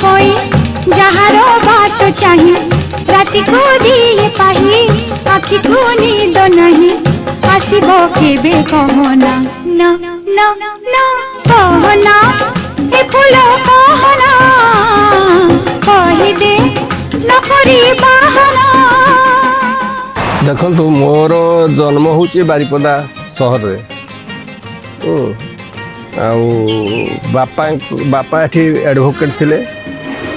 होई जहारो बात चाही राति को दिए पाही आखि को नींद नहीं आसीबो केबे कहना ना ना ना कहना ए फूल कहना कहि दे न करी बहाना। देखो मोर जन्म होची बारिपदा सहर रे बापा बापा एठी एडवोकेट थिले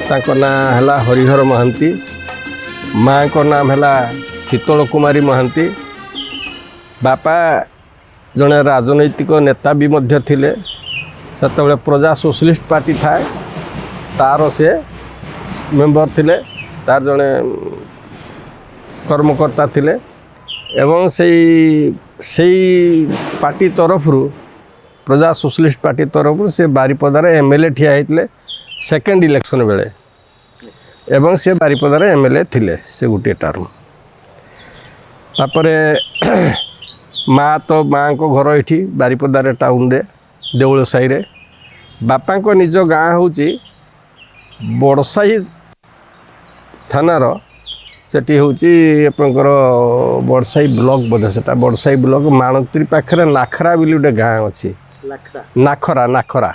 तांको ना हला हरिहर महांती माँ को नाम है शीतल कुमारी महांती बापा जड़े राजनैतिक नेता भी मध्य थिले सेतबेले प्रजा सोशलिस्ट पार्टी था तार से मेंबर थिले तार जड़े कर्मकर्ता थिले एवं से पार्टी तरफ प्रजा सोशलिस्ट पार्टी तरफ से बारिपदार एमएलए ठिया होते सेकेंड इलेक्शन बेले एवं से बारिपदार एमएलए थिले से गोटे टर्म तापरे माँ तो माँ को घर ये बारिपदार टाउन रे देउल साई रे बापा को निज गाँ हूँ बड़साई थानार सेठी हूँ आपंकर बड़साई ब्लॉक बोधे से बड़साई ब्लॉक माणत्री पाखे नाखरा बोली गोटे गाँ अच्छी नाखरा नाखरा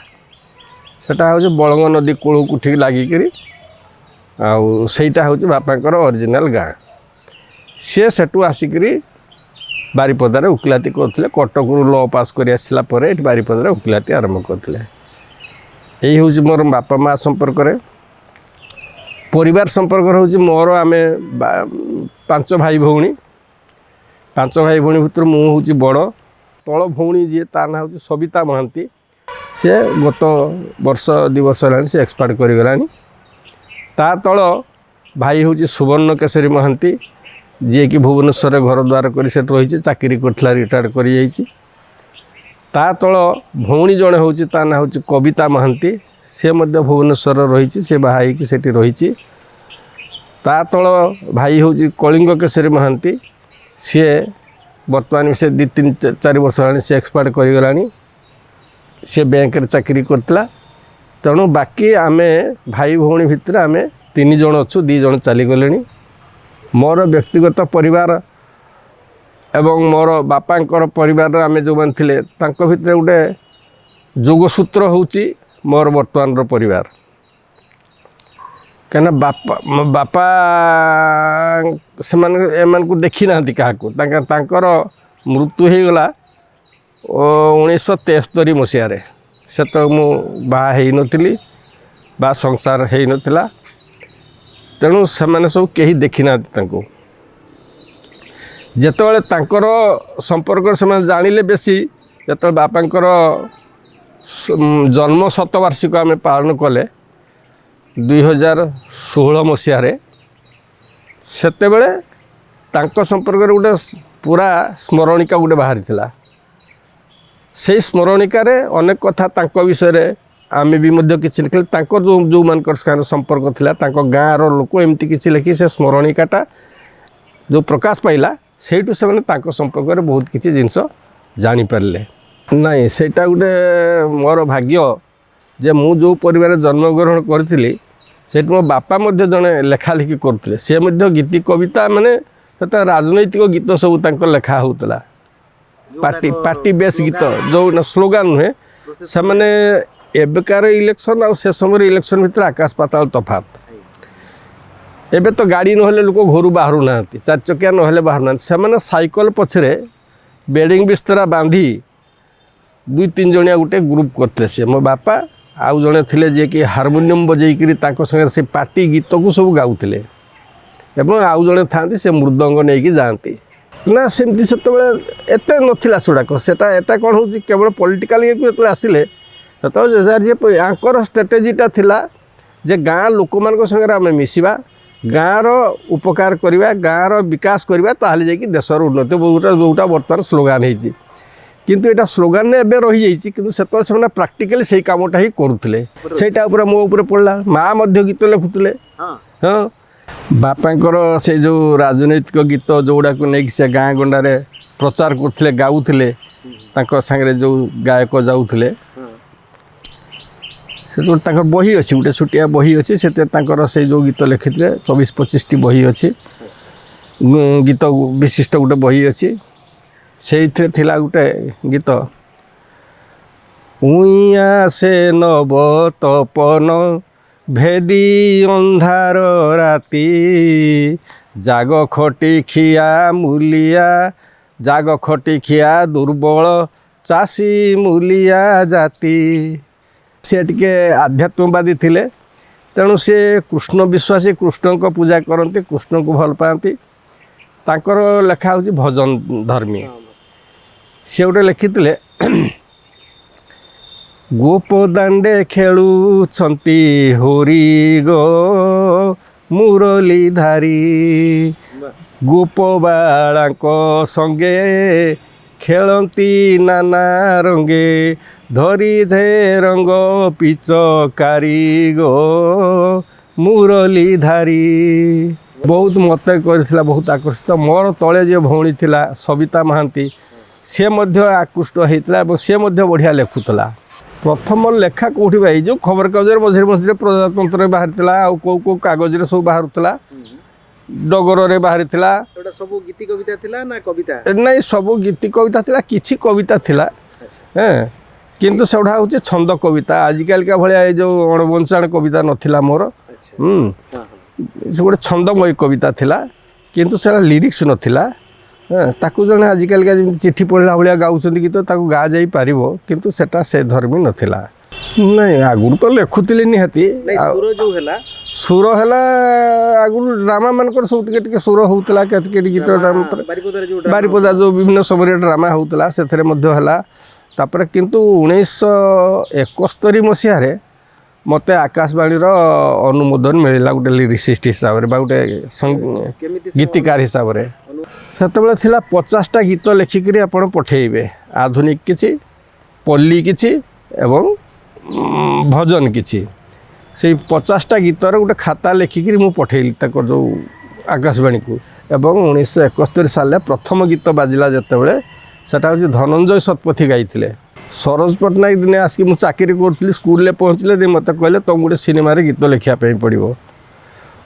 सेटा हूँ बलंग नदी कूल को ठीक लगिकी आईटा हूँ बापांकर ओरिजिनल गाँ सी सेठू आसिक बारिपदार उकिलाती करते कटक लॉ पास कर आसला बारिपदार उकिलाती आरंभ करते यही हूँ मोर बापा माँ संपर्क परिवार संपर्क हूँ मोर आम 5 भाई भौणी 5 भाई भौणी भर मुझे बड़ तल भौणी जी ता ना हूँ सबिता महांती सी गत वर्ष 2 वर्ष है सी एक्सपायर करगला ता तल भाई हूँ सुवर्ण केशरी महांती जी कि भुवनेश्वर घर द्वार कर रही चाकरी कर रिटायर्ड कर ता तल भौणी जड़े हूँ ता ना हूँ कविता महांती सी भुवनेश्वर रही से बाहर से रही ता तल भाई हूँ कलिंग केशरी महांती सी बर्तमान से 2-3-4 वर्ष है सी एक्सपायर करगला सी बैंक चाकरी करता तेणु बाकी आम भाई भौणी भितर आम 3 जन अच्छु 2 जन चलीगले मोर व्यक्तिगत परिवार एवं मोर बापांकर परिवार आम जो मैंने थे भितर गोटे जोगसूत्र हूँ मोर वर्तमान परिवार कहीं बापा से एम देखी ना क्या मृत्यु हो गला 1973 मसीह से तो मु बाहा नी बा संसार हो नाला तेणु से सब कहीं देखी ना जितेबाला संपर्क से जानिले बेसी जो बापांकर जन्म शतवार्षिक आम पालन कले 2016 मसीह सेते बेले संपर्क गोटे पूरा स्मरणिका गोटे बाहरी से स्मरणिका अनेक कथा विषय आम भी किसी लिखले जो जो मान संपर्क थिला गाँव लोक एमती किसी लिखी से स्मरणिकाटा जो प्रकाश पाइला से संपर्क बहुत किसी जिनस जानीपारे नाई सेटा गोटे मोर भाग्य जे मु जो परिवार जन्मग्रहण करी से मो बापा जड़े लेखालेखि करते सी गीति कविता माने राजनैतिक गीत सब लेखा होता पार्टी पार्टी बेस गीत जो स्लोगान नुहे से मैंने एबेकार इलेक्शन आ से समय इलेक्शन भितर आकाश पाताल तफात एबे तो गाड़ी नहले लोक घर बाहर ना 4 चकिया नहले बाहर ना से साइकल पछरे बेडिंग बिस्तरा बांधी 2-3 जणिया गोटे ग्रुप करते से मो बापा आउ जड़े थे जे कि हारमोनियम बजेकरी संगे से पार्टी गीत को सब गाउले एवं आउ जड़े था से मृदंग नहीं जाती ना सेमती से एत नाला सेगुड़ाक सेटा कौन हो केवल पॉलिटिकल ये आसिले स्ट्रेटेजीटा थिला जे गाँ लोक मान संगे आम मिसवा गाँव उपकार करवा गाँव विकास करवा ताहले जाकि देशर उन्नति जोटा बर्तमान स्लोगान होती किंतु एटा स्लोगान ने एबे रही जाइछि किंतु सेतो से प्रैक्टिकली सही कामटा ही करुले सेटा ऊपर मो ऊपर पड़ला माँ मध्य गीत लिखुले हाँ बापांकर से जो राजनैतिक गीत जोड़ा को नहीं से गाँ गंडारे प्रचार करते गाऊले सांगे जो गायक जाऊले ସେତେବେଳେ ତାଙ୍କର ବହି ଅଛି, ଗୋଟେ ଛୋଟିଆ ବହି ଅଛି, ସେଥିରେ ତାଙ୍କର ସେଇ ଯେଉଁ ଗୀତ ଲେଖିଥିଲେ 24-25ଟି ବହି ଅଛି, ଗୀତ ବିଶିଷ୍ଟ ଗୋଟେ ବହି ଅଛି। ସେଇଥିରେ ଥିଲା ଗୋଟେ ଗୀତ, ଉଇଁଆ ସେ ନବ ତପନ ଭେଦି ଅନ୍ଧାର ରାତି, ଜାଗ ଖଟି ଖିଆ ମୂଲିଆ, ଜାଗ ଖଟି ଖିଆ ଦୁର୍ବଳ ଚାଷୀ ମୂଲିଆ ଜାତି। ସେ ଟିକେ ଆଧ୍ୟାତ୍ମବାଦୀ ଥିଲେ, ତେଣୁ ସେ କୃଷ୍ଣ ବିଶ୍ୱାସୀ, କୃଷ୍ଣଙ୍କ ପୂଜା କରନ୍ତି, କୃଷ୍ଣଙ୍କୁ ଭଲ ପାଆନ୍ତି। ତାଙ୍କର ଲେଖା ହେଉଛି ଭଜନ ଧର୍ମୀ। ସେ ଗୋଟେ ଲେଖିଥିଲେ, ଗୋପ ଦାଣ୍ଡେ ଖେଳୁଛନ୍ତି ହୋରି ଗୋ ମୁରଲୀଧାରୀ, ଗୋପ ବାଳାଙ୍କ ସଙ୍ଗେ ଖେଳନ୍ତି ନାନା ରଙ୍ଗେ, ଧରି ଧେ ରଙ୍ଗ ପିଚକାରୀ ଗୋ ମୁରଲୀଧାରୀ। ବହୁତ ମତେ କରିଥିଲା, ବହୁତ ଆକର୍ଷିତ। ମୋର ତଳେ ଯିଏ ଭଉଣୀ ଥିଲା ସବିତା ମହାନ୍ତି, ସେ ମଧ୍ୟ ଆକୃଷ୍ଟ ହେଇଥିଲା ଏବଂ ସେ ମଧ୍ୟ ବଢ଼ିଆ ଲେଖୁଥିଲା। ପ୍ରଥମ ଲେଖା କେଉଁଠି ଭାଇ, ଯେଉଁ ଖବରକାଗଜରେ ମଝିରେ ମଝିରେ ପ୍ରଜାତନ୍ତ୍ରରେ ବାହାରିଥିଲା, ଆଉ କେଉଁ କେଉଁ କାଗଜରେ ସବୁ ବାହାରୁଥିଲା, ଡଗରରେ ବାହାରିଥିଲା। ସବୁ ଗୀତି କବିତା ଥିଲା ନା କବିତା? ନାଇଁ, ସବୁ ଗୀତି କବିତା ଥିଲା, କିଛି କବିତା ଥିଲା, କିନ୍ତୁ ସେଗୁଡ଼ା ହେଉଛି ଛନ୍ଦ କବିତା। ଆଜିକାଲିକା ଭଳିଆ ଏଇ ଯେଉଁ ଅଣବଞ୍ଚାଣ କବିତା ନଥିଲା ମୋର। ସେ ଗୋଟେ ଛନ୍ଦମୟୀ କବିତା ଥିଲା, କିନ୍ତୁ ସେଟା ଲିରିକ୍ସ ନଥିଲା। ତାକୁ ଜଣେ ଆଜିକାଲିକା ଯେମିତି ଚିଠି ପଢ଼ିଲା ଭଳିଆ ଗାଉଛନ୍ତି ଗୀତ, ତାକୁ ଗା ଯାଇପାରିବ, କିନ୍ତୁ ସେଟା ସେ ଧର୍ମୀ ନଥିଲା। ନାଇଁ, ଆଗରୁ ତ ଲେଖୁଥିଲି ନିହାତି। ସୁର ହେଲା ଆଗରୁ ଡ୍ରାମା ମାନଙ୍କର ସବୁ ଟିକେ ଟିକେ ସୁର ହେଉଥିଲା, କେତେ ଗୀତ ବାରିପଦା ଯେଉଁ ବିଭିନ୍ନ ସମୟରେ ଡ୍ରାମା ହେଉଥିଲା, ସେଥିରେ ମଧ୍ୟ ହେଲା। ତାପରେ କିନ୍ତୁ 1971 ମସିହାରେ ମୋତେ ଆକାଶବାଣୀର ଅନୁମୋଦନ ମିଳିଲା ଗୋଟେ ଲିରିସିଷ୍ଟ ହିସାବରେ ବା ଗୋଟେ ଗୀତିକାର ହିସାବରେ। ସେତେବେଳେ ଥିଲା 50ଟା ଗୀତ ଲେଖିକରି ଆପଣ ପଠାଇବେ, ଆଧୁନିକ କିଛି, ପଲ୍ଲୀ କିଛି ଏବଂ ଭଜନ କିଛି। ସେଇ 50ଟା ଗୀତର ଗୋଟେ ଖାତା ଲେଖିକିରି ମୁଁ ପଠାଇଲି ତାଙ୍କର ଯେଉଁ ଆକାଶବାଣୀକୁ। ଏବଂ 1971 ସାଲରେ ପ୍ରଥମ ଗୀତ ବାଜିଲା ଯେତେବେଳେ, ସେଟା ହେଉଛି ଧନଞ୍ଜୟ ଶତପଥୀ ଗାଇଥିଲେ। ସରୋଜ ପଟ୍ଟନାୟକ ଦିନେ ଆସିକି, ମୁଁ ଚାକିରି କରୁଥିଲି, ସ୍କୁଲରେ ପହଞ୍ଚିଲେ ମୋତେ କହିଲେ ତୁମକୁ ଗୋଟେ ସିନେମାରେ ଗୀତ ଲେଖିବା ପାଇଁ ପଡ଼ିବ।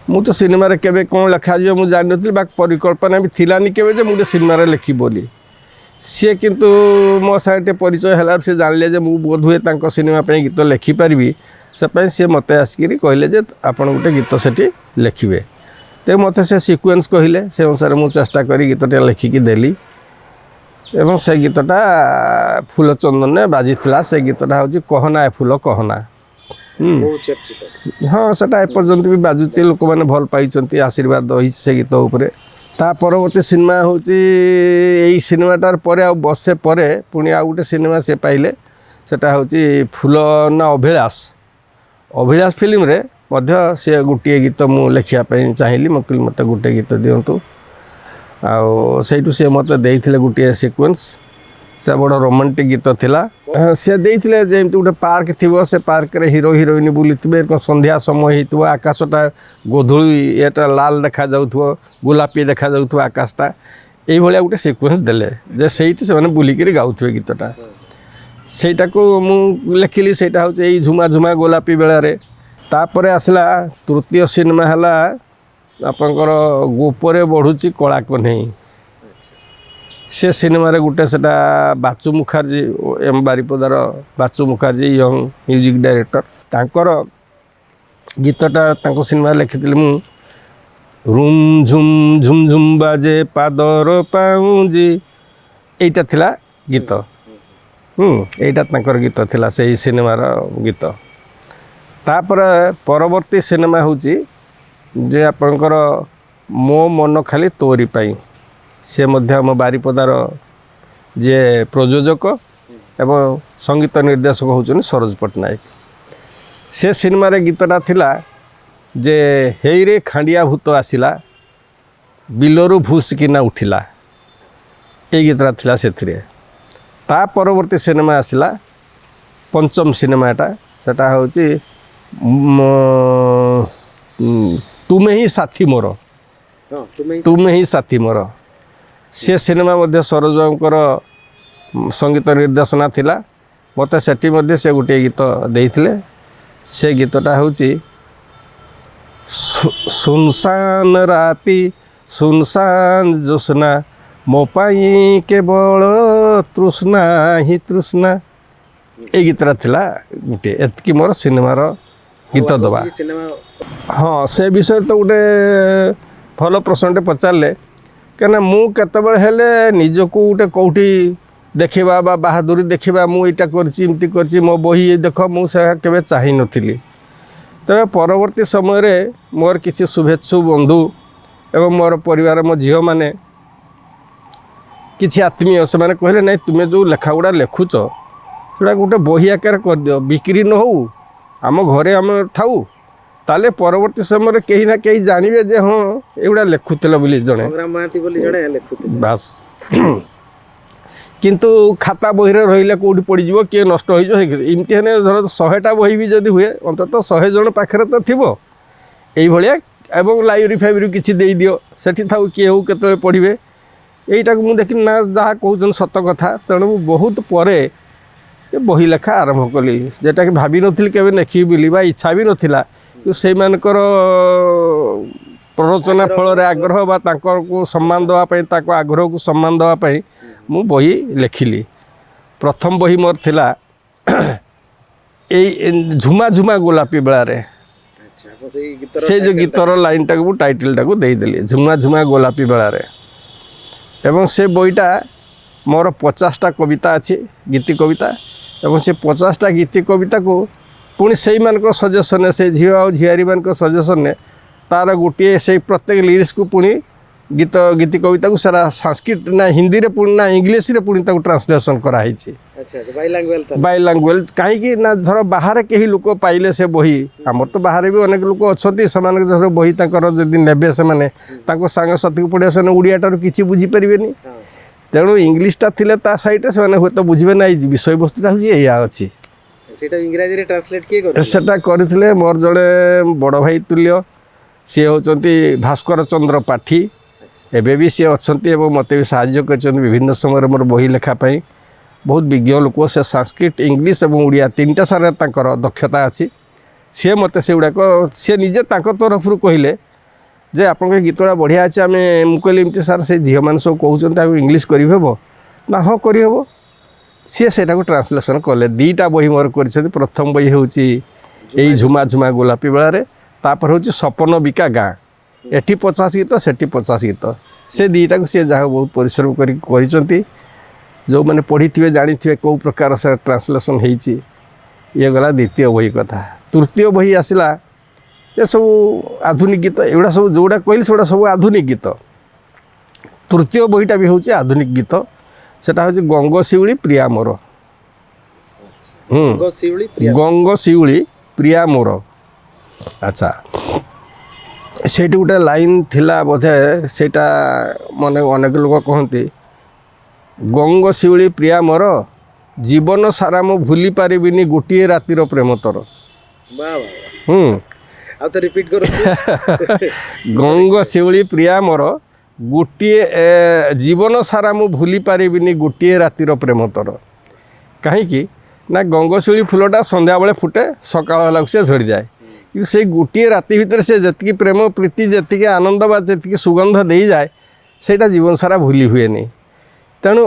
ମୁଁ ତ ସିନେମାରେ କେବେ କ'ଣ ଲେଖାଯିବ ମୁଁ ଜାଣିନଥିଲି, ବା ପରିକଳ୍ପନା ବି ଥିଲାନି କେବେ ଯେ ମୁଁ ଗୋଟେ ସିନେମାରେ ଲେଖିବି ବୋଲି। ସିଏ କିନ୍ତୁ ମୋ ସାଙ୍ଗେ ଟିକେ ପରିଚୟ ହେଲାରୁ ସେ ଜାଣିଲେ ଯେ ମୁଁ ବୋଧହୁଏ ତାଙ୍କ ସିନେମା ପାଇଁ ଗୀତ ଲେଖିପାରିବି। ସେପାଇଁ ସିଏ ମୋତେ ଆସିକିରି କହିଲେ ଯେ ଆପଣ ଗୋଟେ ଗୀତ ସେଠି ଲେଖିବେ। ତେଣୁ ମୋତେ ସେ ସିକ୍ୱେନ୍ସ କହିଲେ, ସେ ଅନୁସାରେ ମୁଁ ଚେଷ୍ଟା କରି ଗୀତଟା ଲେଖିକି ଦେଲି ଏବଂ ସେ ଗୀତଟା ଫୁଲ ଚନ୍ଦନରେ ବାଜିଥିଲା। ସେ ଗୀତଟା ହେଉଛି କହନା ଏ ଫୁଲ କହନା। ହଁ, ସେଟା ଏପର୍ଯ୍ୟନ୍ତ ବି ବାଜୁଛି, ଲୋକମାନେ ଭଲ ପାଇଛନ୍ତି, ଆଶୀର୍ବାଦ ରହିଛି ସେ ଗୀତ ଉପରେ। ତା ପରବର୍ତ୍ତୀ ସିନେମା ହେଉଛି, ଏଇ ସିନେମାଟାର ପରେ ଆଉ ବର୍ଷେ ପରେ ପୁଣି ଆଉ ଗୋଟେ ସିନେମା ସେ ପାଇଲେ, ସେଟା ହେଉଛି ଫୁଲ ନା ଅଭିଳାଷ। ଅଭିଳାଷ ଫିଲ୍ମରେ ମଧ୍ୟ ସେ ଗୋଟିଏ ଗୀତ ମୁଁ ଲେଖିବା ପାଇଁ ଚାହିଁଲି। ମୁଁ କହିଲି ମୋତେ ଗୋଟେ ଗୀତ ଦିଅନ୍ତୁ, ଆଉ ସେଇଠୁ ସେ ମୋତେ ଦେଇଥିଲେ ଗୋଟିଏ ସିକ୍ୱେନ୍ସ। ସେ ବଡ଼ ରୋମାଣ୍ଟିକ୍ ଗୀତ ଥିଲା। ସେ ଦେଇଥିଲେ ଯେମିତି ଗୋଟେ ପାର୍କ ଥିବ, ସେ ପାର୍କରେ ହିରୋ ହିରୋଇନ୍ ବୁଲିଥିବେ, ସନ୍ଧ୍ୟା ସମୟ ହେଇଥିବ, ଆକାଶଟା ଗୋଧୂଳି ଏଟା ଲାଲ ଦେଖାଯାଉଥିବ, ଗୋଲାପୀ ଦେଖାଯାଉଥିବ ଆକାଶଟା, ଏଇଭଳିଆ ଗୋଟେ ସିକ୍ୱେନ୍ସ ଦେଲେ ଯେ ସେଇଠି ସେମାନେ ବୁଲିକିରି ଗାଉଥିବେ ଗୀତଟା। ସେଇଟାକୁ ମୁଁ ଲେଖିଲି, ସେଇଟା ହେଉଛି ଏଇ ଝୁମା ଝୁମା ଗୋଲାପୀ ବେଳାରେ। ତାପରେ ଆସିଲା ତୃତୀୟ ସିନେମା ହେଲା ଆପଣଙ୍କର ଗୋପରେ ବଢ଼ୁଛି କଳା କହ୍ନେଇ। ସେ ସିନେମାରେ ଗୋଟେ ସେଟା ବାଚୁ ମୁଖାର୍ଜୀ, ଏମ୍ ବାରିପଦାର Bachu Mukherjee young music director, ତାଙ୍କର ଗୀତଟା ତାଙ୍କ ସିନେମାରେ ଲେଖିଥିଲି ମୁଁ। ରୁମ୍ ଝୁମ୍ ଝୁମ୍ ଝୁମ୍ ବାଜେ ପାଦର ପାଉଁଜି, ଏଇଟା ଥିଲା ଗୀତ। ଏଇଟା ତାଙ୍କର ଗୀତ ଥିଲା, ସେଇ ସିନେମାର ଗୀତ। ତାପରେ ପରବର୍ତ୍ତୀ ସିନେମା ହେଉଛି ଯେ ଆପଣଙ୍କର ମୋ ମନ ଖାଲି ତୋରି ପାଇଁ। ସେ ମଧ୍ୟ ଆମ ବାରିପଦାର ଯିଏ ପ୍ରଯୋଜକ ଏବଂ ସଙ୍ଗୀତ ନିର୍ଦ୍ଦେଶକ ହେଉଛନ୍ତି ସରୋଜ ପଟ୍ଟନାୟକ। ସେ ସିନେମାରେ ଗୀତଟା ଥିଲା ଯେ ହେଇରେ ଖାଣ୍ଡିଆ ଭୂତ ଆସିଲା, ବିଲରୁ ଭୁସ୍ କିନା ଉଠିଲା, ଏଇ ଗୀତଟା ଥିଲା ସେଥିରେ। ତା ପରବର୍ତ୍ତୀ ସିନେମା ଆସିଲା ପଞ୍ଚମ ସିନେମାଟା, ସେଟା ହେଉଛି ତୁମେ ହିଁ ସାଥୀ ମୋର, ତୁମେ ହିଁ ସାଥୀ ମୋର। ସେ ସିନେମା ମଧ୍ୟ ସରୋଜ ବାବୁଙ୍କର ସଙ୍ଗୀତ ନିର୍ଦ୍ଦେଶନା ଥିଲା। ମୋତେ ସେଠି ମଧ୍ୟ ସେ ଗୋଟିଏ ଗୀତ ଦେଇଥିଲେ। से गीतटा होची सुनसान राति सुनसान जोस्ना मो पाई केवल तृष्णा ही तृष्णा ए गीतटा थिला गोटे एतकी मोर सिनेमार गीत दबा सिनेमा हाँ से विषय तो गोटे भल प्रश्नटे पचारे कहीं मु केतबेले हेले निजको गोटे कौटी देखा बा बाहादुरी देखा मुझा करमती मो बही देख मुझे केवे चाही नथिली तेरे परवर्ती समय रे मोर किसी शुभेच्छु बंधु एवं मोर परिवार मो झील मैंने किसी आत्मीय से मैंने कहले नहीं तुम्हें जो लेखा गुड़ा लिखुच से गोटे बही आकार कर दियो बिक्री न हो आम घरे आम थाऊ ताले परवर्ती समय कहीं ना कहीं जानवे जे हाँ एगुड़ा लिखुल बोली जड़े संग्राम महांती बोली जड़े लिखुते बास किंतु खाता बही रही कौटी पड़ज किए नष्ट होमती है धर 100टा बही भी जदि हुए अंतत 100 जन पाखे तो थी यही एवं लाइब्रेरी फाइब्रेरी किसी दे दियो सेठी थाऊ किए हो केतबेले पढ़े यहीटा को मुझे देखी ना जहाँ कहते सत कथा तेणु बहुत परे बही लेखा आरंभ कली जेटा कि भाभी नथिली केबे लेखी बोली बा इच्छा भी नथिला से मानकर प्ररोचना फल आग्रह बा को सम्मान देवाई आग्रह को सम्मान देवाई मु बही लेखिली प्रथम बही मोर थिला झुमा झुमा गोलापी बेला रे अच्छा तो से जो गीतर लाइन टाक टाइटल टाक देदेली झुमा झुमा गोलापी बेला रे एवं से बहीटा मोर 50टा कविता अच्छी गीति कविता एवं से 50टा गीति कविता को पुणी से सजेसन से झील आ झीआरी मान सजेसन तार गोटे से प्रत्येक लिरिक्स को पुणी गीत गीति कविता को सारा संस्कृत ना हिंदी रे पुणी ना इंग्लीश रे पुणी ट्रांसलेशन कराई अच्छा अच्छा बाइलैंग्वेज कहीं ना धर बाहर कहीं लोक पाइले से बही आमर तो बाहर भी अनेक लोक अच्छा से बही जदि ने से सांगसाथी को पढ़ा से ओडियाटार किसी बुझीपारे तेणु इंग्लीशटा थिले ता साइड से हूँ तो बुझे ना विषय वस्तुटा हूँ अच्छी इंग्राजी रे ट्रांसलेट किए करते सेटा करथिले मोर जड़े बड़ भाई तुल्य सी होचंती भास्कर चंद्र पाठी एबे भी सी अच्छी एवं मत भी साहाय्य कर विभिन्न समय मोर बही लेखापी बहुत विज्ञ लोक से संस्कृत इंग्लीश और ओडिया 3टा सारे दक्षता अच्छी सी मत से गुड़ाक सी निजे तरफ कहले जे आपन गीतटा बढ़िया अच्छे आम मुझे एमती सार से झील मैंने सब कहते इंग्लीश करहब ना हाँ करहब सी से ट्रांसलेसन कले 2टा बही मोर कर प्रथम बही हूँ यही झुमा झुमा गोलापी बेलार तापर हूँ सपन बिका गाँ एटी 50 गीत सेठी 50 गीत से 2टा को सी जहाँ बहुत परिश्रम कर जो मैंने पढ़ी थे जानी थे कौ प्रकार से ट्रांसलेसन होती ये गला द्वितीय बही कथा तृतीय बही आसला ये सब आधुनिक गीत एगुड़ा सब जोड़ा कहली से सब आधुनिक गीत तृतीय बहीटा भी हूँ आधुनिक गीत सेटा हूँ गंग शिउली प्रिया मोर गंग शिउली प्रिया मोर अच्छा से गोटे लाइन थिला बोधे सेटा मन अनेक लोक कहती गंग शिउली प्रिया मोर जीवन सारा मु भूली पारिबिनी गोटे रातिर प्रेम तोर रिपीट करो गंग शिउली प्रिया मोर गोटे जीवन सारा मु भूली पारिबिनी गोटे रातिर प्रेम तोर कहीं ना गंग शिउली फूलटा संध्या बेले फुटे सकाल से झड़ी जाए कि से गोटे राति भितर से जी प्रेम प्रीति जी आनंद बा जी सुगंध दे जाए सेटा जीवन सारा भूली हुए नहीं तेणु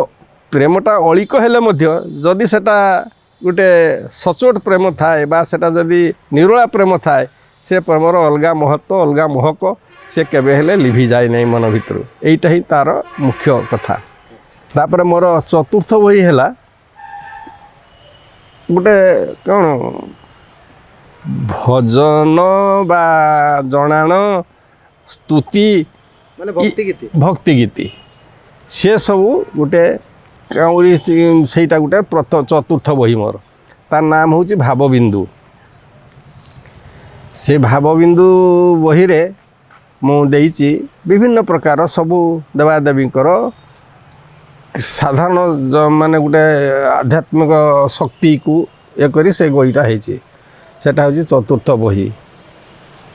प्रेमटा अलिक हेले जदि सेटा गोटे सचोट प्रेम थाए बा सेटा जदि निरोला प्रेम थाए से प्रेमर अलगा महत्व अलगा महक से केबे हेले लिभि जाए नहीं मन भितर यहीटा ही तार मुख्य कथा तापर मोर चतुर्थ बही है गोटे कौन भजन बा जनाण स्तुति माने भक्ति गीति से सब गोटे सेटा गोटे चतुर्थ बही मोर तार नाम हूँ भावबिंदु से भावबिंदु बही रे मुझे विभिन्न प्रकार सबू देवादेवी साधारण माने गोटे आध्यात्मिक शक्ति को ये करी से बहीटा सेटा हूँ चतुर्थ बही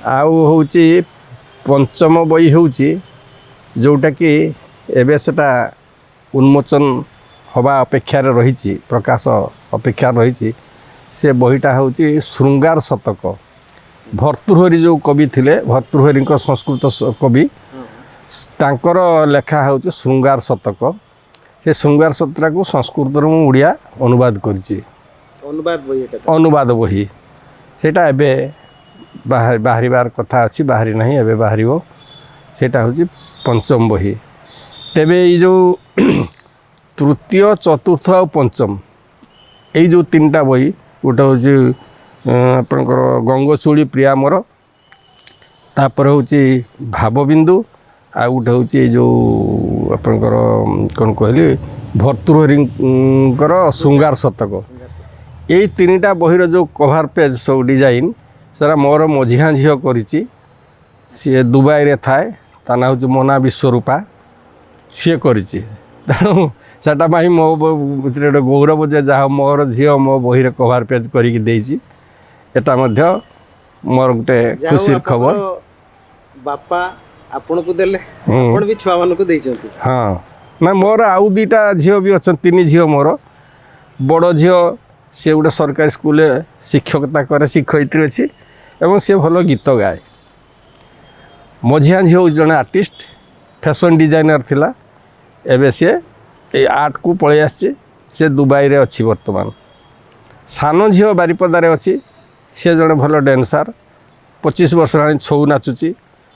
आउ हूँ पंचम बही हूँ जोटा कि एबे सेटा उन्मोचन हवा अपेक्षा रही प्रकाश अपेक्षा रही से बहीटा हूँ श्रृंगार शतक भर्तृहरि जो कवि थिले भर्तृहरि संस्कृत कवि तांकर लेखा हूँ श्रृंगार शतक से श्रृंगार शतक को संस्कृत ओडिया अनुवाद करिछि अनुवाद बही सेटा एबे बाहर कथा अच्छी बाहरी नहीं एबे बाहर सेटा हूँ पंचम बही तेबे ये जो तृतीय चतुर्थ और पंचम यही जो तीन टा बही गोटे हूँ आपणकर गंगशूली प्रिया मोर तापर हूँ भावबिंदु आ गोटे हूँ जो आपणकर कौन कहली भर्तृहरिंकर श्रृंगार शतक यही तीन टा बहीर जो कवर पेज सब डिजाइन सारा मोर मझिया झील करिछि सी दुबई रे थाए ता ना हूँ मोना विश्वरूपा सी करिछि तेणु सेटा मो भीतर गोटे गौरव जे जहाँ मोर झील मो बहीर कवर पेज करिकी देइछि एटा मध्य मोर गोटे खुशी खबर बापा आपण को देले आपण भी छुआ मान को देइछंती हाँ ना मोर आउ दुईटा झील भी अच्छा तीन झील मोर बड़ झील सी गोटे सरकारी स्कूल शिक्षकता करे शिक्षयित्री अच्छी एवं सी भल गीत गाए मझिया झील जड़े आर्टिस्ट फैशन डिजाइनर थिला एबे सी आर्ट को पलि आसी से दुबई रे अच्छी वर्तमान सान झील बारिपदारे अच्छी सी जड़े भल डांसर 25 वर्ष हेलाणी छौ नाचुची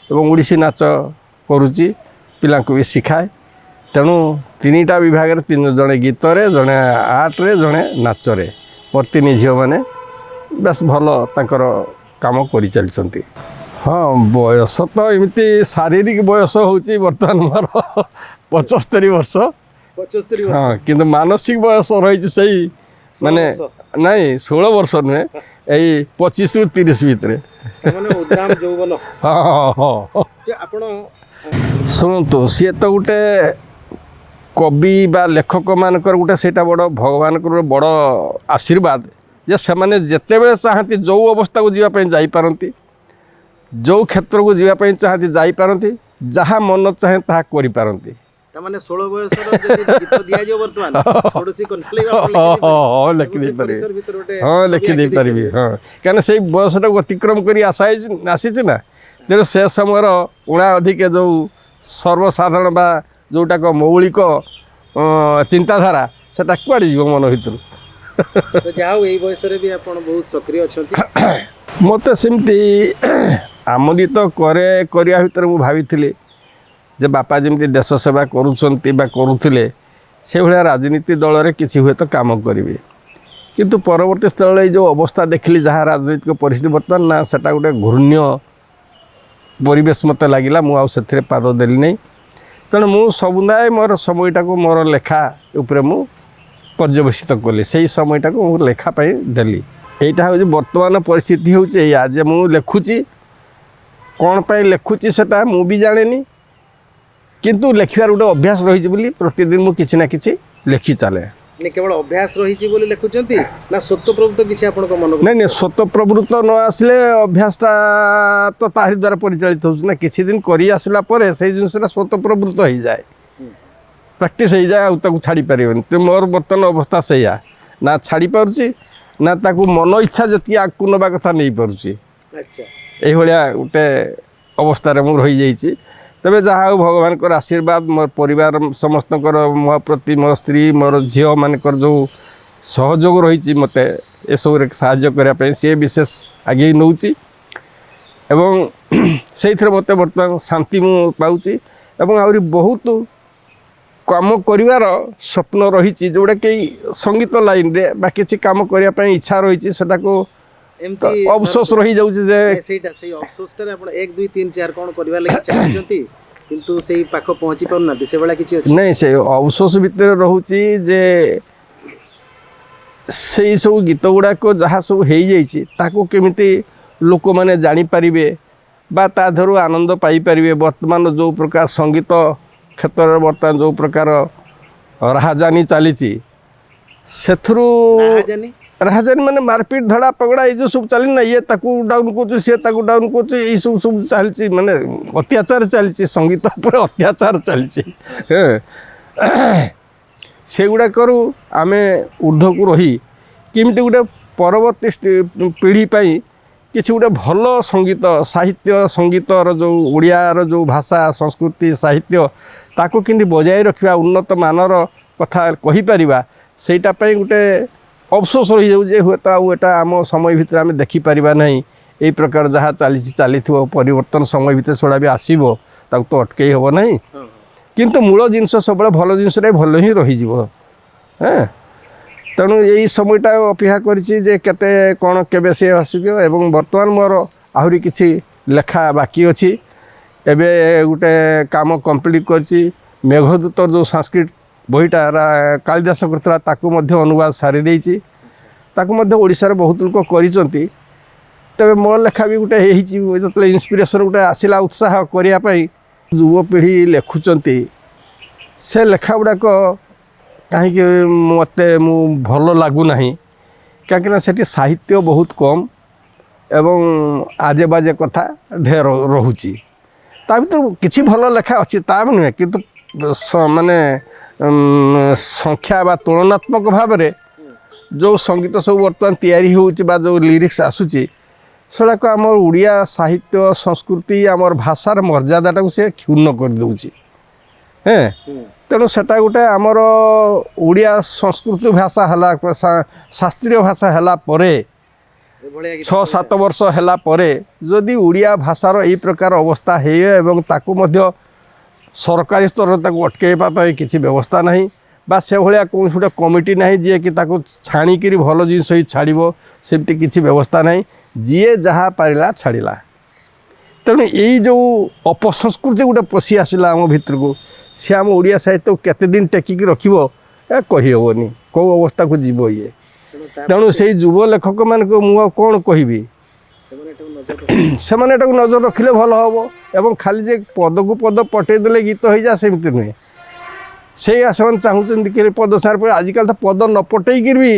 एवं ओडिसी नाच करुची पिलांको भी शिखाए तेणु तीन टा विभाग तीन जड़े गीत रे जड़े आर्ट रे जड़े नाच रे मोर तीन झील मैंने बेस भल तांकर काम कर चलती हाँ बयस तो एमती शारीरिक बयस हूँ बर्तमान मोर 75 वर्ष 75 हाँ किंतु मानसिक बयस रही सही माने नहीं 16 वर्ष नुहे यही 25 ରୁ 30 भितर माने उद्दाम जौवन हाँ हाँ जे आपण शुणु सी तो गोटे कवि बा लेखक मानकर गोटे सेटा बड़ भगवान बड़ आशीर्वाद जे से माने जेतेबेले चाहती जो अवस्था को जीवाई जापारती जो क्षेत्र को जीवाई चाहती जापारती जहाँ मन चाहे ताहा करि पारंती तमाने 16 बयस रो गीत दिया जो वर्तमान थोड़सी कनफले हां लिखि दे पारि हां लिखि दे पारि हां काने से बयसटा अतिक्रम करी आसी ना तेरे से समय उणा अधिक जो सर्वसाधारण बा जोटा को मौलिक चिंताधारा सेटा कुआडे जीव मन भितर तो जाओ एई बयस रे भी आपण बहुत सक्रिय अछंती मते सिमती आमोदित करे करिया भितर मु भाबिथिले जे बापा जमी देश सेवा करुले से भाया राजनीति दल में किसी हुए तो काम करेंगे किंतु परवर्ती स्थल जो अवस्था देखली जहाँ राजनीतिक परिस्थिति बर्तमान ना सेटा गोटे घूर्ण्य परिवेश मत लगिला मुझे पाद देली नहीं तेणु मु समुदाय मोर समयटा को मोर लेखा उपरे मु पर्यवेसित कली से समयटा को मोर लेखापी देली यहाँ हूँ बर्तमान परिस्थिति हूँ आज मु लेखुची कौन पाई लेखुची सेटा मु भी जाने किंतु लेखिबार गोटे अभ्यास रही प्रतिदिन मु किछि ना किछि लेखि चले ने केवल अभ्यास रही बोली लेखुचंती ना स्वतःप्रवृत्त किछि आपण को मन नहीं स्वतःप्रवृत्त न आसले अभ्यासटा तो तारी द्वारा परिचालित हो ना किछि दिन करी आसला परे से जिनसरा स्वतःप्रवृत्त हो जाए प्रैक्टिस हो जाए आ छाड़ी पारिबन तो मोर बर्तमान अवस्था सैया ना छाड़ी पारुची ना ताकू मन इच्छा जति आगु नबा कथा नहीं पारुची अच्छा एही भलिया गोटे अवस्था रे मु रही जाइछि तबे जहाँ भगवान को आशीर्वाद मोर परिवार समस्त मो प्रति मो स्त्री मोर झील मानकर जो सहयोग रही मत एसबू साहाय्य करने सी विशेष आगे नौची एवं से मत बर्तमान शांति मु पाऊँची एवं आहरी बहुत काम करिवार स्वप्न रही जोड़ा कि संगीत लाइन रे बा किछि काम करने इच्छा रही को अफसोस रही जाउछि जे सेटा सेही अफसोसटा आपण 1 2 3 4 कोन करबा लागि चाहछंती किंतु सेही पाख पहुंची पाउना से बेला किछि अछि नहीं से अफसोस भीतर रहउछि जे सेही सब गीत गुडा को जहाँ सब हो जाइछि ताको केमिति लोक माने जानि परिबे बा ता धरु आनंद पाई परिबे वर्तमान जो प्रकार संगीत क्षेत्र में वर्तमान जो प्रकार राहजानी चली राहजानी माने मारपीट धड़ा पगड़ा ये जो सब चली ना ये ताकू डाउन कर सी डाउन कर ये सब सब चलती माने अत्याचार चलती संगीत पर अत्याचार चलती से गुड़ा करूँ आम ऊर्ध को रही केमती गोटे ପରବର୍ତ୍ତୀ ପିଢ଼ି ପାଇଁ କିଛି ଗୋଟେ ଭଲ ସଙ୍ଗୀତ ସାହିତ୍ୟ ସଙ୍ଗୀତର ଯେଉଁ ଓଡ଼ିଆର ଯେଉଁ ଭାଷା ସଂସ୍କୃତି ସାହିତ୍ୟ ତାକୁ କେମିତି ବଜାୟ ରଖିବା ଉନ୍ନତ ମାନର କଥା କହିପାରିବା ସେଇଟା ପାଇଁ ଗୋଟେ ଅଫସୋସ ରହିଯାଉଛି ଯେ ହୁଏତ ଆଉ ଏଟା ଆମ ସମୟ ଭିତରେ ଆମେ ଦେଖିପାରିବା ନାହିଁ ଏଇ ପ୍ରକାର ଯାହା ଚାଲିଥିବ ପରିବର୍ତ୍ତନ ସମୟ ଭିତରେ ସେଗୁଡ଼ା ବି ଆସିବ ତାକୁ ତ ଅଟକେଇ ହେବ ନାହିଁ କିନ୍ତୁ ମୂଳ ଜିନିଷ ସବୁବେଳେ ଭଲ ଜିନିଷଟା ଭଲ ହିଁ ରହିଯିବ ହଁ ତେଣୁ ଏଇ সময়ଟା ଅପେକ୍ଷା କରିଛି ଯେ କେତେ କ'ଣ କେବେ ସେ ଆସିବ ଏବଂ ବର୍ତ୍ତମାନ ମୋର ଆହୁରି କିଛି ଲେଖା ବାକି ଅଛି ଏବେ ଗୋଟେ କାମ କମ୍ପ୍ଲିଟ୍ କରିଛି ମେଘଦୂତର ଯେଉଁ ସଂସ୍କୃତ ବହିଟା କାଳିଦାସ କରିଥିଲା ତାକୁ ମଧ୍ୟ ଅନୁବାଦ ସାରି ଦେଇଛି ତାକୁ ମଧ୍ୟ ଓଡ଼ିଶାରେ ବହୁତ ଲୋକ କରିଛନ୍ତି ତେବେ ମୋ ଲେଖା ବି ଗୋଟେ ହେଇଛି ଯେତେବେଳେ ଇନ୍ସପିରେସନ୍ ଗୋଟେ ଆସିଲା ଉତ୍ସାହ କରିବା ପାଇଁ ଯୁବପିଢ଼ି ଲେଖୁଛନ୍ତି ସେ ଲେଖା ଗୁଡ଼ାକ କାହିଁକି ମୋତେ ଭଲ ଲାଗୁନାହିଁ କାହିଁକିନା ସେଠି ସାହିତ୍ୟ ବହୁତ କମ୍ ଏବଂ ଆଜେ ବାଜେ କଥା ଢେର ରହୁଛି ତା ଭିତରୁ କିଛି ଭଲ ଲେଖା ଅଛି ତା ନୁହେଁ କିନ୍ତୁ ମାନେ ସଂଖ୍ୟା ବା ତୁଳନାତ୍ମକ ଭାବରେ ଯେଉଁ ସଙ୍ଗୀତ ସବୁ ବର୍ତ୍ତମାନ ତିଆରି ହେଉଛି ବା ଯେଉଁ ଲିରିକ୍ସ ଆସୁଛି ସେଗୁଡ଼ାକ ଆମର ଓଡ଼ିଆ ସାହିତ୍ୟ ସଂସ୍କୃତି ଆମର ଭାଷାର ମର୍ଯ୍ୟାଦାଟାକୁ ସେ କ୍ଷୁଣ୍ଣ କରିଦେଉଛି ହେଁ ତେଣୁ ସେଟା ଗୋଟେ ଆମର ଓଡ଼ିଆ ସଂସ୍କୃତି ଭାଷା ହେଲା ଶାସ୍ତ୍ରୀୟ ଭାଷା ହେଲା ପରେ 6-7 ବର୍ଷ ହେଲା ପରେ ଯଦି ଓଡ଼ିଆ ଭାଷାର ଏଇ ପ୍ରକାର ଅବସ୍ଥା ହେଇ ଏବଂ ତାକୁ ମଧ୍ୟ ସରକାରୀ ସ୍ତରରେ ତାକୁ ଅଟକେଇବା ପାଇଁ କିଛି ବ୍ୟବସ୍ଥା ନାହିଁ ବା ସେଭଳିଆ କୌଣସି ଗୋଟେ କମିଟି ନାହିଁ ଯିଏକି ତାକୁ ଛାଣିକିରି ଭଲ ଜିନିଷ ହିଁ ଛାଡ଼ିବ ସେମିତି କିଛି ବ୍ୟବସ୍ଥା ନାହିଁ ଯିଏ ଯାହା ପାରିଲା ଛାଡ଼ିଲା ତେଣୁ ଏଇ ଯେଉଁ ଅପସଂସ୍କୃତି ଗୋଟେ ପଶି ଆସିଲା ଆମ ଭିତରକୁ ସେ ଆମ ଓଡ଼ିଆ ସାହିତ୍ୟକୁ କେତେ ଦିନ ଟେକିକି ରଖିବ ଏ କହିହେବନି କେଉଁ ଅବସ୍ଥାକୁ ଯିବ ଇଏ ତେଣୁ ସେଇ ଯୁବ ଲେଖକମାନଙ୍କୁ ମୁଁ ଆଉ କ'ଣ କହିବି ସେମାନେ ଏଟାକୁ ନଜର ରଖିଲେ ଭଲ ହେବ ଏବଂ ଖାଲି ଯେ ପଦକୁ ପଦ ପଠେଇ ଦେଲେ ଗୀତ ହେଇଯାଏ ସେମିତି ନୁହେଁ ସେଇଆ ସେମାନେ ଚାହୁଁଛନ୍ତି କି ପଦ ସାର ପରେ ଆଜିକାଲି ତ ପଦ ନ ପଠେଇକିରି ବି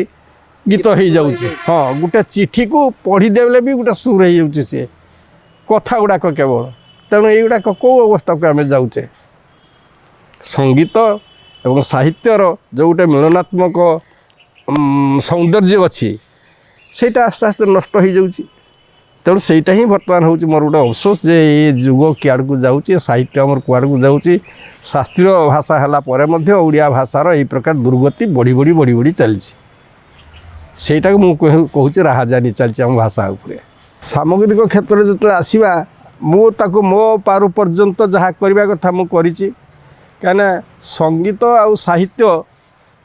ଗୀତ ହେଇଯାଉଛି ହଁ ଗୋଟେ ଚିଠିକୁ ପଢ଼ିଦେଲେ ବି ଗୋଟେ ସୁର ହେଇଯାଉଛି ସିଏ କଥା ଗୁଡ଼ାକ କେବଳ ତେଣୁ ଏଇଗୁଡ଼ାକ କେଉଁ ଅବସ୍ଥାକୁ ଆମେ ଯାଉଛେ ସଙ୍ଗୀତ ଏବଂ ସାହିତ୍ୟର ଯେଉଁ ଗୋଟେ ମିଳନାତ୍ମକ ସୌନ୍ଦର୍ଯ୍ୟ ଅଛି ସେଇଟା ଆସ୍ତେ ଆସ୍ତେ ନଷ୍ଟ ହେଇଯାଉଛି ତେଣୁ ସେଇଟା ହିଁ ବର୍ତ୍ତମାନ ହେଉଛି ମୋର ଗୋଟେ ଅଫସୋସ ଯେ ଏ ଯୁଗ କୁଆଡ଼କୁ ଯାଉଛି ସାହିତ୍ୟ ଆମର କୁଆଡ଼କୁ ଯାଉଛି ଶାସ୍ତ୍ରୀୟ ଭାଷା ହେଲା ପରେ ମଧ୍ୟ ଓଡ଼ିଆ ଭାଷାର ଏଇ ପ୍ରକାର ଦୁର୍ଗତି ବଢ଼ି ବଢ଼ି ଚାଲିଛି ସେଇଟାକୁ ମୁଁ କହୁଛି ରାହାଜାନୀ ଚାଲିଛି ଆମ ଭାଷା ଉପରେ ସାମଗ୍ରିକ କ୍ଷେତ୍ରରେ ଯେତେବେଳେ ଆସିବା ମୁଁ ତାକୁ ମୋ ପାରୁ ପର୍ଯ୍ୟନ୍ତ ଯାହା କରିବା କଥା ମୁଁ କରିଛି କାହିଁକିନା ସଙ୍ଗୀତ ଆଉ ସାହିତ୍ୟ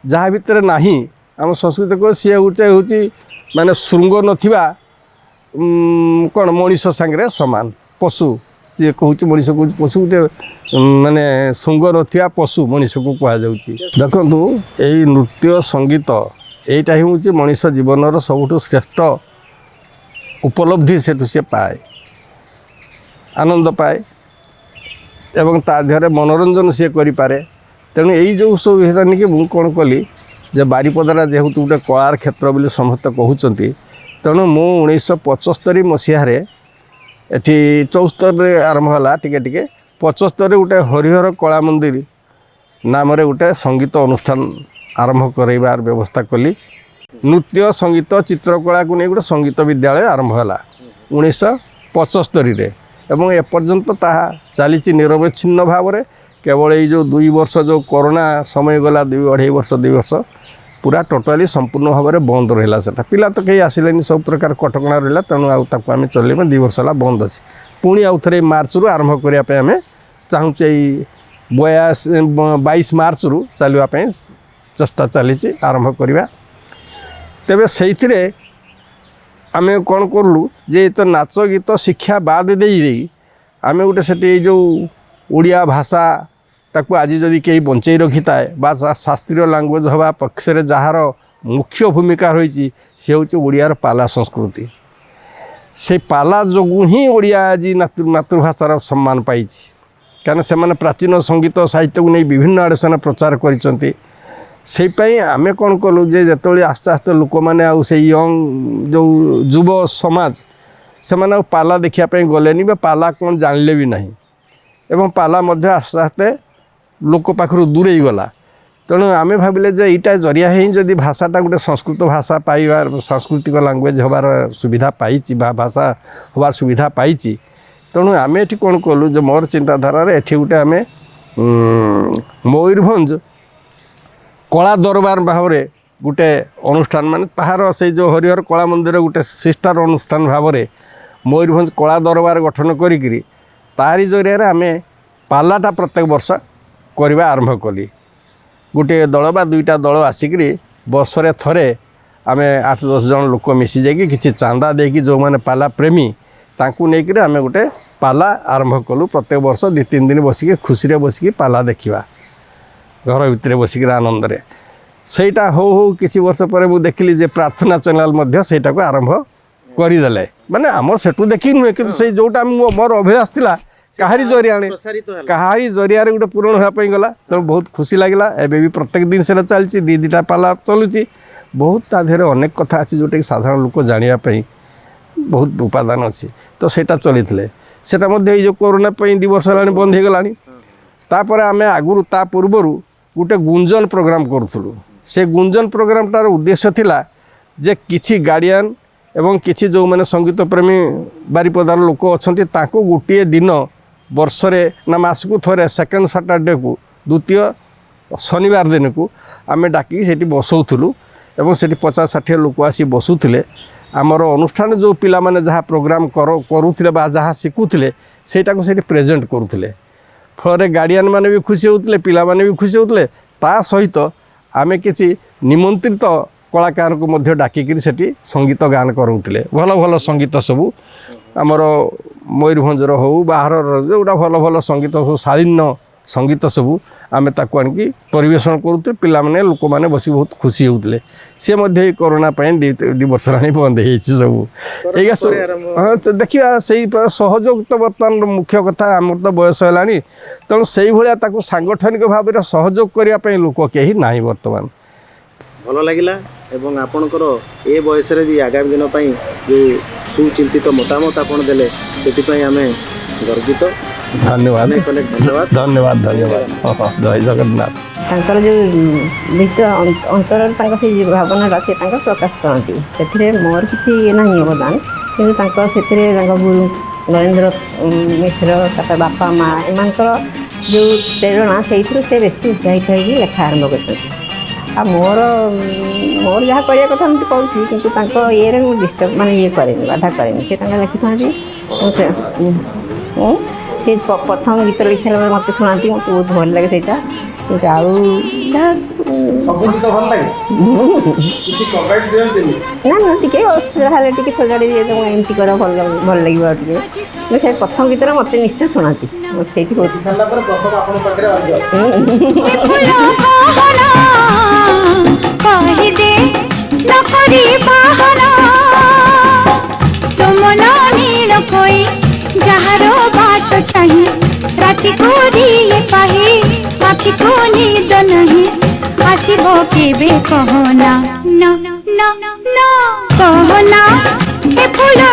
ଯାହା ଭିତରେ ନାହିଁ ଆମ ସଂସ୍କୃତିକୁ ସିଏ ଗୋଟେ ହେଉଛି ମାନେ ଶୃଙ୍ଗ ନଥିବା କ'ଣ ମଣିଷ ସାଙ୍ଗରେ ସମାନ ପଶୁ ଯିଏ କହୁଛି ମଣିଷ କହୁଛି ପଶୁ ଗୋଟେ ମାନେ ଶୃଙ୍ଗ ନଥିବା ପଶୁ ମଣିଷକୁ କୁହାଯାଉଛି ଦେଖନ୍ତୁ ଏଇ ନୃତ୍ୟ ସଙ୍ଗୀତ ଏଇଟା ହିଁ ହେଉଛି ମଣିଷ ଜୀବନର ସବୁଠୁ ଶ୍ରେଷ୍ଠ ଉପଲବ୍ଧି ସେଠୁ ସେ ପାଏ ଆନନ୍ଦ ପାଏ ଏବଂ ତା ଦେହରେ ମନୋରଞ୍ଜନ ସିଏ କରିପାରେ ତେଣୁ ଏଇ ଯେଉଁ ସବୁ ବିଷୟ ନେଇକି ମୁଁ କ'ଣ କଲି ଯେ ବାରିପଦାଟା ଯେହେତୁ ଗୋଟେ କଳାର କ୍ଷେତ୍ର ବୋଲି ସମସ୍ତେ କହୁଛନ୍ତି ତେଣୁ ମୁଁ 1975 ମସିହାରେ ଏଠି 74ରେ ଆରମ୍ଭ ହେଲା ଟିକେ 75ରେ ଗୋଟେ ହରିହର କଳା ମନ୍ଦିର ନାମରେ ଗୋଟେ ସଙ୍ଗୀତ ଅନୁଷ୍ଠାନ ଆରମ୍ଭ କରାଇବାର ବ୍ୟବସ୍ଥା କଲି ନୃତ୍ୟ ସଙ୍ଗୀତ ଚିତ୍ରକଳାକୁ ନେଇ ଗୋଟେ ସଙ୍ଗୀତ ବିଦ୍ୟାଳୟ ଆରମ୍ଭ ହେଲା 1975ରେ ଏବଂ ଏପର୍ଯ୍ୟନ୍ତ ତାହା ଚାଲିଛି ନିରବଚ୍ଛିନ୍ନ ଭାବରେ କେବଳ ଏଇ ଯେଉଁ 2 ବର୍ଷ ଯେଉଁ କରୋନା ସମୟ ଗଲା 2.5 ବର୍ଷ 2 ବର୍ଷ ପୁରା ଟୋଟାଲି ସମ୍ପୂର୍ଣ୍ଣ ଭାବରେ ବନ୍ଦ ରହିଲା ସେଟା ପିଲା ତ କେହି ଆସିଲେନି ସବୁ ପ୍ରକାର କଟକଣା ରହିଲା ତେଣୁ ଆଉ ତାକୁ ଆମେ ଚଲେଇବା 2 ବର୍ଷ ହେଲା ବନ୍ଦ ଅଛି ପୁଣି ଆଉ ଥରେ ମାର୍ଚ୍ଚରୁ ଆରମ୍ଭ କରିବା ପାଇଁ ଆମେ ଚାହୁଁଛୁ ଏଇ 22 ମାର୍ଚ୍ଚରୁ ଚାଲିବା ପାଇଁ ଚେଷ୍ଟା ଚାଲିଛି ଆରମ୍ଭ କରିବା ତେବେ ସେଇଥିରେ ଆମେ କ'ଣ କଲୁ ଯେ ତ ନାଚ ଗୀତ ଶିକ୍ଷା ବାଦ ଦେଇ ଆମେ ଗୋଟେ ସେଠି ଏଇ ଯେଉଁ ଓଡ଼ିଆ ଭାଷାଟାକୁ ଆଜି ଯଦି କେହି ବଞ୍ଚେଇ ରଖିଥାଏ ବା ଶାସ୍ତ୍ରୀୟ ଲାଙ୍ଗୁଏଜ୍ ହେବା ପକ୍ଷରେ ଯାହାର ମୁଖ୍ୟ ଭୂମିକା ରହିଛି ସେ ହେଉଛି ଓଡ଼ିଆର ପାଲା ସଂସ୍କୃତି ସେ ପାଲା ଯୋଗୁଁ ହିଁ ଓଡ଼ିଆ ଆଜି ମାତୃଭାଷାର ସମ୍ମାନ ପାଇଛି କାରଣ ସେମାନେ ପ୍ରାଚୀନ ସଙ୍ଗୀତ ସାହିତ୍ୟକୁ ନେଇ ବିଭିନ୍ନ ଆଡ଼େ ସେମାନେ ପ୍ରଚାର କରିଛନ୍ତି ସେଇପାଇଁ ଆମେ କ'ଣ କଲୁ ଯେ ଯେତେବେଳେ ଆସ୍ତେ ଆସ୍ତେ ଲୋକମାନେ ଆଉ ସେଇ ଯେଉଁ ଯୁବ ସମାଜ ସେମାନେ ଆଉ ପାଲା ଦେଖିବା ପାଇଁ ଗଲେନି ବା ପାଲା କ'ଣ ଜାଣିଲେ ବି ନାହିଁ ଏବଂ ପାଲା ମଧ୍ୟ ଆସ୍ତେ ଆସ୍ତେ ଲୋକ ପାଖରୁ ଦୂରେଇ ଗଲା तेणु आम भाविले जे यहाँ जरिया ही जदि भाषाटा गोटे संस्कृत भाषा पाइबार सांस्कृतिक लांगुएज हबार सुविधा पाई भाषा हबार सुविधा पाई तेणु आम ये कौन कलु जो मोर चिंताधारा ये गोटे आम मयूरभंज कला दरबार भाव में गोटे अनुष्ठान मान ताहार से जो हरिहर कला मंदिर गोटे सिस्टर अनुष्ठान भाव में मयूरभंज कला दरबार गठन करी तारी जरिया आम पालाटा प्रत्येक वर्ष करवा आरंभ कली गोटे दल बा दुईटा दल आसिक वर्षे थरे आम 8-10 जन लोक मिसी जाकि किसी चांदा देकी जो मैंने पाला प्रेमी तांकू नेक आम गोटे पाला आरंभ कलु प्रत्येक वर्ष 2-3 दिन बसिक खुशी बसिक पाला देखा घर भितर बसिक आनंद सेटा हो किसी वर्ष पर मुझे देखिली जे प्रार्थना चैनल सेटा को आरंभ करदे माने आम सेठू देखी नुहे कि जोटा मोर अभिलाष था कहारी जरिया कहारी जरिया गोटे पूरण होगापी गला तेणु बहुत खुशी लगे एवं भी प्रत्येक दिन से चलती 2-2टा पाला चलुची बहुत ता देहरे अनेक कथा अच्छी जोटा कि साधारण लोक जानापी बहुत उपादान अच्छी तो सेटा चली सेटा जो कोरोना 2 वर्ष है बंद हो गला तापर आम आगुरी ता पूर्वर गोटे गुंजन प्रोग्राम करूँ से गुंजन प्रोग्रामटार उद्देश्य थिला जे किछि गार्डियन एवं किछि जो मैंने संगीत प्रेमी बारिपदार लोक अच्छा गोटे दिन वर्षरे ना मासकू थरे सेकेंड सैटरडे को द्वितीय शनिवार दिन को आम डाकी से बसौलु एवं से 50-60 लोक आसी बसुले आमर अनुष्ठान जो पिला माने जहाँ प्रोग्राम करुले जहाँ शिखुले सेटा को सेठी प्रेजेंट करुले फल गार्डियन माने भी खुशी होते पिला माने भी खुशी होते ता सहित आमे किसी निमंत्रित कलाकार को मध्य डाकिक सेठी संगीत गान करुले भल भल संगीत सबू आमर मयूरभंजर हो बाहर जोटा भल भल संगीत हो शालीन संगीत सबू आम ताकू आणिकी परिवेशन करुते पिला माने लोक माने बसी बहुत खुशी होते सी मध्य कोरोना 2 वर्ष रानी बंद हो सब हाँ देखिए से सहयोग तो बर्तमान मुख्य कथा आम तो बयस है तेणु से भाया सांगठनिक भाव में सहयोग करने लोक कहीं ना बर्तमान भल लगिला एवं आपणकर ए बयस भी आगामी दिन जो सुचिंतित मतामत आपन देले से आम गर्वित धन्यवाद धन्यवाद धन्यवाद धन्यवाद जय जगन्नाथ जो भितर अंतर से भावना से प्रकाश करती से मोर किसी ना अवदान कि गुरु नरेंद्र मिश्र बापा माँ एम जो प्रेरणा से बेसी उत्साहित होगी लेखा आरंभ कर मोर मोर जहाँ करिया कथा मुझे कहूँ किंतु ये डिस्टर्ब माने ये करेनि बाधा करेनि से लिखि से प्रथम गीत लिखि सारा मत शुणाती मत बहुत भल लगे से ना टे असुविधा टे सजाड़ी दिए एमती कर भल लगे से प्रथम गीत मत निश्चय शुणाती से जहारो बात चाहिए राति को दिए पाही आखि को नींद नहीं आसिबो केबे कहना ना ना ना कहना ए फूलो